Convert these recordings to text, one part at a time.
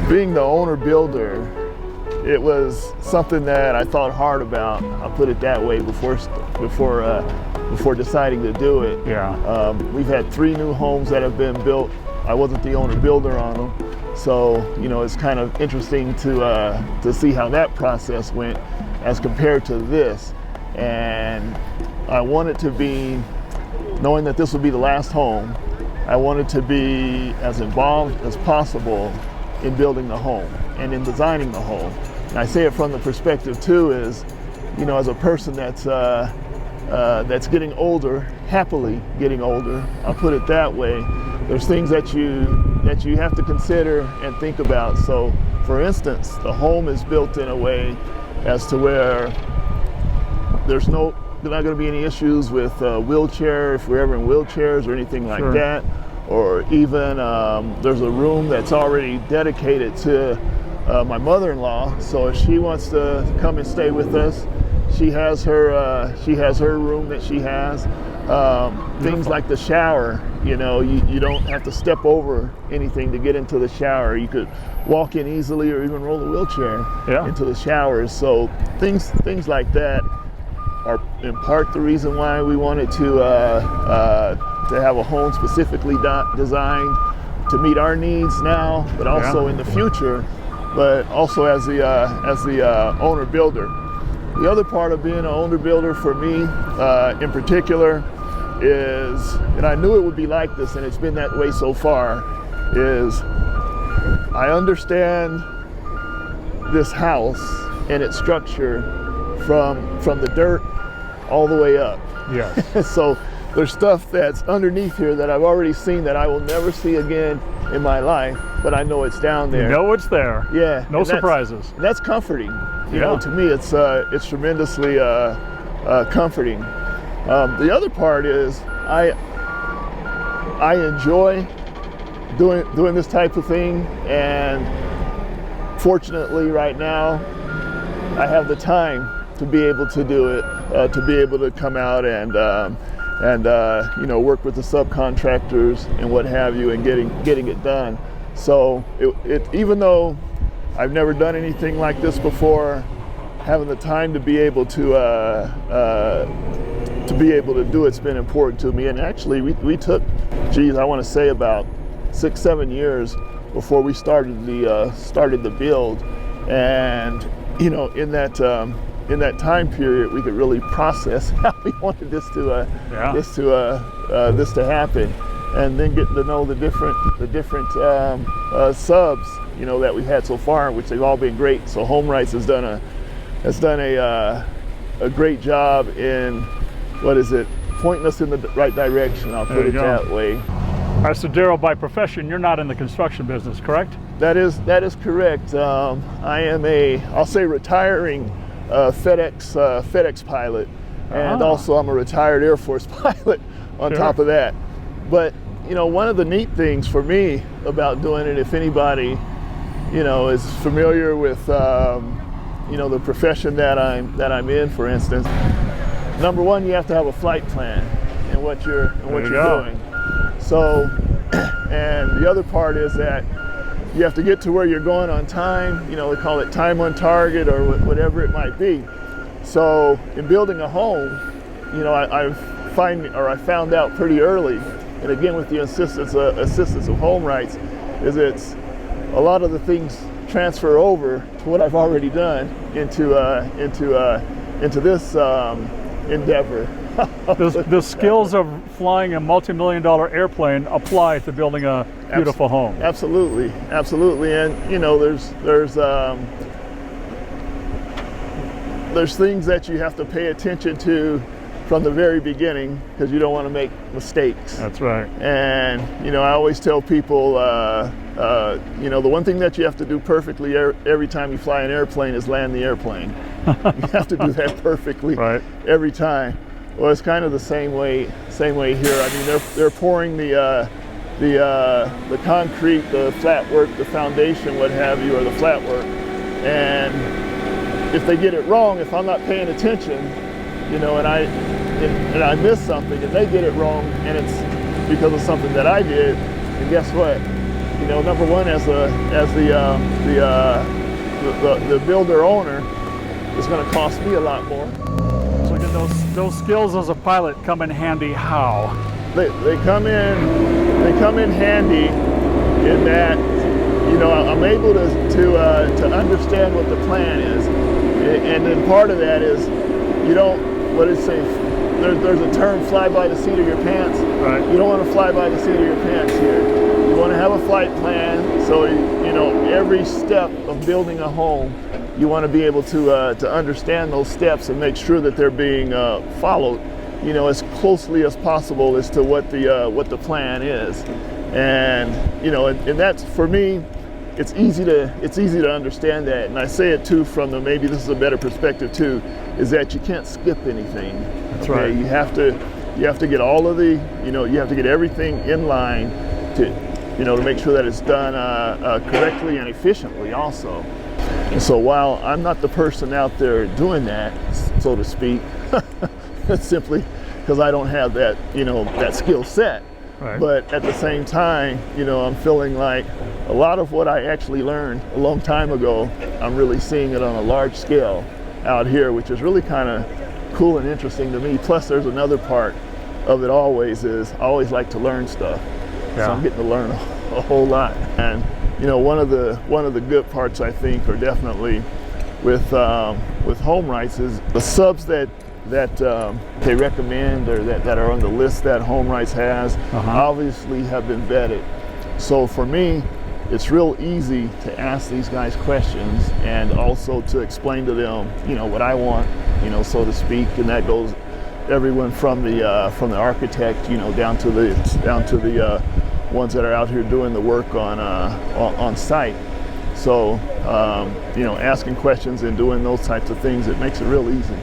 Being the owner builder, it was something that I thought hard about. I'll put it that way before deciding to do it. Yeah. We've had 3 new homes that have been built. I wasn't the owner builder on them, so it's kind of interesting to see how that process went as compared to this. And I wanted to be, knowing that this would be the last home, I wanted to be as involved as possible in building the home and in designing the home. And I say it from the perspective too is, as a person that's getting older, happily getting older, I'll put it that way, there's things that you have to consider and think about. So for instance, the home is built in a way as to where there's not going to be any issues with wheelchair, if we're ever in wheelchairs or anything like that. Or even there's a room that's already dedicated to my mother-in-law. So if she wants to come and stay with us, she has her room that she has. Things like the shower, you don't have to step over anything to get into the shower. You could walk in easily or even roll the wheelchair into the showers. So things like that are in part the reason why we wanted to have a home specifically designed to meet our needs now, but also in the future, but also as the owner builder. The other part of being an owner builder for me in particular is, and I knew it would be like this and it's been that way so far, is I understand this house and its structure from the dirt all the way up. Yes. So there's stuff that's underneath here that I've already seen that I will never see again in my life, but I know it's down there. You know it's there. Yeah. No surprises. That's comforting. You know, to me, it's tremendously comforting. The other part is I enjoy doing this type of thing, and fortunately right now I have the time to be able to do it, to be able to come out and work with the subcontractors and what have you, and getting it done. So it even though I've never done anything like this before, having the time to be able to do it's been important to me. And actually we took, I want to say about 6-7 years before we started the build. And in that time period, we could really process how we wanted this to happen, and then get to know the different subs that we had so far, which they've all been great. So HomeWrights has done a great job in pointing us in the right direction. I'll put it that way. All right, so Daryl, by profession, you're not in the construction business, correct? That is correct. I am I'll say retiring FedEx pilot, and also I'm a retired Air Force pilot on top of that. But one of the neat things for me about doing it, if anybody is familiar with the profession that I'm in, for instance, number one, you have to have a flight plan and what you're doing. So, and the other part is that you have to get to where you're going on time. They call it time on target or whatever it might be. So in building a home, I found out pretty early, and again with the assistance of HomeWrights, is it's a lot of the things transfer over to what I've already done into this endeavor. The skills of flying a multi-million-dollar airplane apply to building a beautiful home. Absolutely, and there's things that you have to pay attention to from the very beginning, because you don't want to make mistakes. That's right. And I always tell people, the one thing that you have to do perfectly every time you fly an airplane is land the airplane. You have to do that perfectly every time. Well, it's kind of the same way here. I mean, they're pouring the concrete, the flat work, the foundation, what have you, or the flat work. And if they get it wrong, if I'm not paying attention, and I miss something, and they get it wrong, and it's because of something that I did, and guess what? you know, number one, as the builder owner, it's going to cost me a lot more. So again, those skills as a pilot come in handy how? They come in handy in that, you know, I'm able to understand what the plan is, and then part of that is you don't, what did it say? There's a term, fly by the seat of your pants. Right. You don't want to fly by the seat of your pants here. You want to have a flight plan, so you know every step of building a home, you want to be able to understand those steps and make sure that they're being followed, you know, as closely as possible as to what the plan is. And you know, and that's, for me, it's easy to understand that. And I say it too from the, maybe this is a better perspective too, is that you can't skip anything. That's right. You have to get all of the, you know, you have to get everything in line to, you know, to make sure that it's done correctly and efficiently also. And so while I'm not the person out there doing that, so to speak, simply because I don't have that, you know, that skill set. Right. But at the same time, you know, I'm feeling like a lot of what I actually learned a long time ago, I'm really seeing it on a large scale out here, which is really kind of cool and interesting to me. Plus, there's another part of it always is I always like to learn stuff. Yeah. So I'm getting to learn a whole lot. And you know, one of the good parts, I think, are definitely with HomeWrights is the subs that they recommend or that are on the list that HomeWrights has obviously have been vetted. So for me, it's real easy to ask these guys questions and also to explain to them, you know, what I want, you know, so to speak, and that goes everyone from the architect, you know, down to the ones that are out here doing the work on site. So you know, asking questions and doing those types of things, it makes it real easy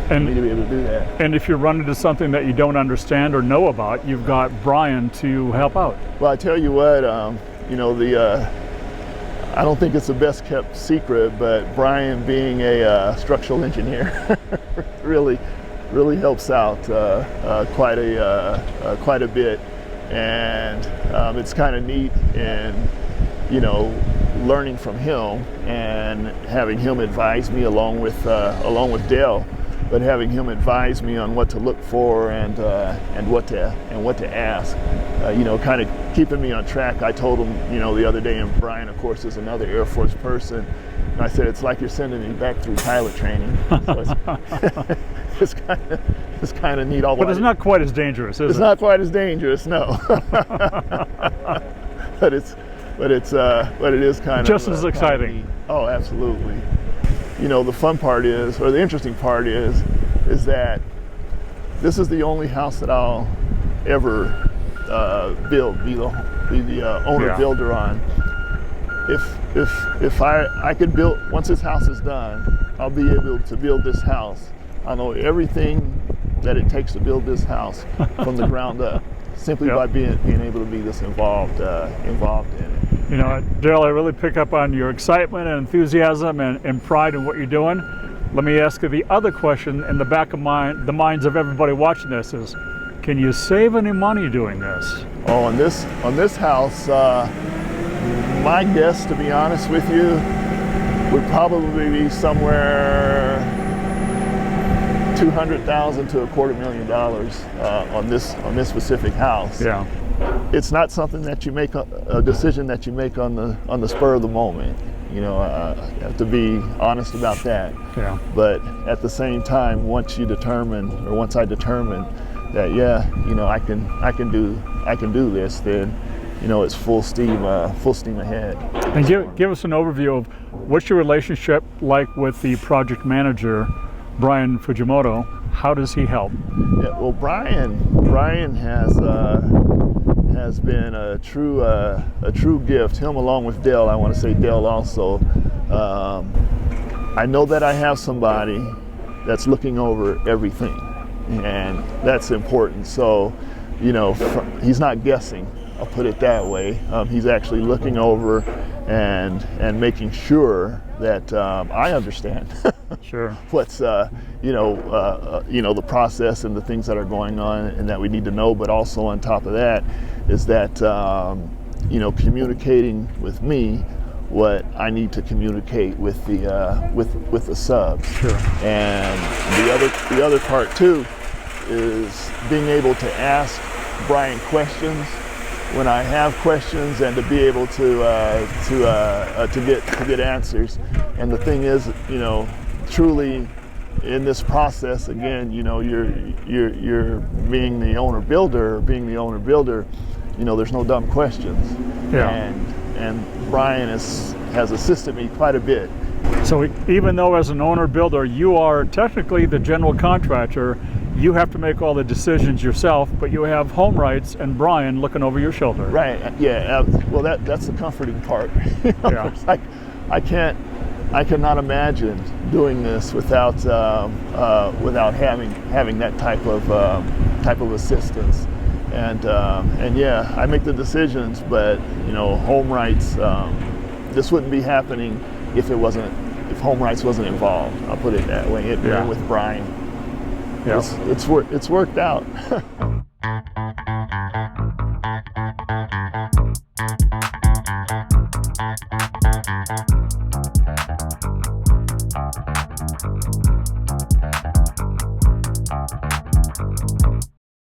for me to be able to do that. And if you run into something that you don't understand or know about, you've got Brian to help out. Well, I tell you what, you know, I don't think it's the best kept secret, but Brian, being a structural engineer, really helps out quite a bit, and it's kind of neat, and you know, learning from him and having him advise me along with Dale, but having him advise me on what to look for and what to ask, you know, kind of keeping me on track. I told him, you know, the other day, and Brian, of course, is another Air Force person, and I said, it's like you're sending me back through pilot training. So it's kind of neat. But it's not quite as dangerous, is it? It's not quite as dangerous, no. but it is kind of just as exciting. Oh, absolutely. You know, the fun part is, or the interesting part is that this is the only house that I'll ever build, be the owner builder on. If I could build, once this house is done, I'll be able to build this house. I know everything that it takes to build this house from the ground up, simply by being able to be this involved in it. You know, Daryl, I really pick up on your excitement and enthusiasm and pride in what you're doing. Let me ask you the other question in the back of the minds of everybody watching this is, can you save any money doing this? Oh, on this house, my guess, to be honest with you, would probably be somewhere $200,000 to $250,000 on this specific house. Yeah. It's not something that you make a decision that you make on the spur of the moment. You know, I have to be honest about that. Yeah. But at the same time, once I determine that, yeah, you know, I can do this, then, you know, it's full steam ahead. And give us an overview of what's your relationship like with the project manager, Brian Fujimoto. How does he help? Yeah, well, Brian has been a true gift. Him along with Dale. I want to say Dale also. I know that I have somebody that's looking over everything, and that's important. So, you know, he's not guessing. I'll put it that way. He's actually looking over and making sure that I understand. Sure. What's the process and the things that are going on and that we need to know. But also on top of that is that you know, communicating with me what I need to communicate with the with the subs. Sure. And the other part too is being able to ask Brian questions when I have questions, and to be able to get answers. And the thing is, you know, truly in this process, again, you know, you're being the owner builder. You know, there's no dumb questions. Yeah. And Brian has assisted me quite a bit. So even though as an owner builder you are technically the general contractor, you have to make all the decisions yourself, but you have HomeWrights and Brian looking over your shoulder. Right. Yeah. Well, that's the comforting part. You know, Yeah. it's like I cannot imagine doing this without having that type of assistance. And yeah, I make the decisions, but you know, HomeWrights, this wouldn't be happening if HomeWrights wasn't involved. I'll put it that way. Yeah. With Brian, Yeah. it's worked out.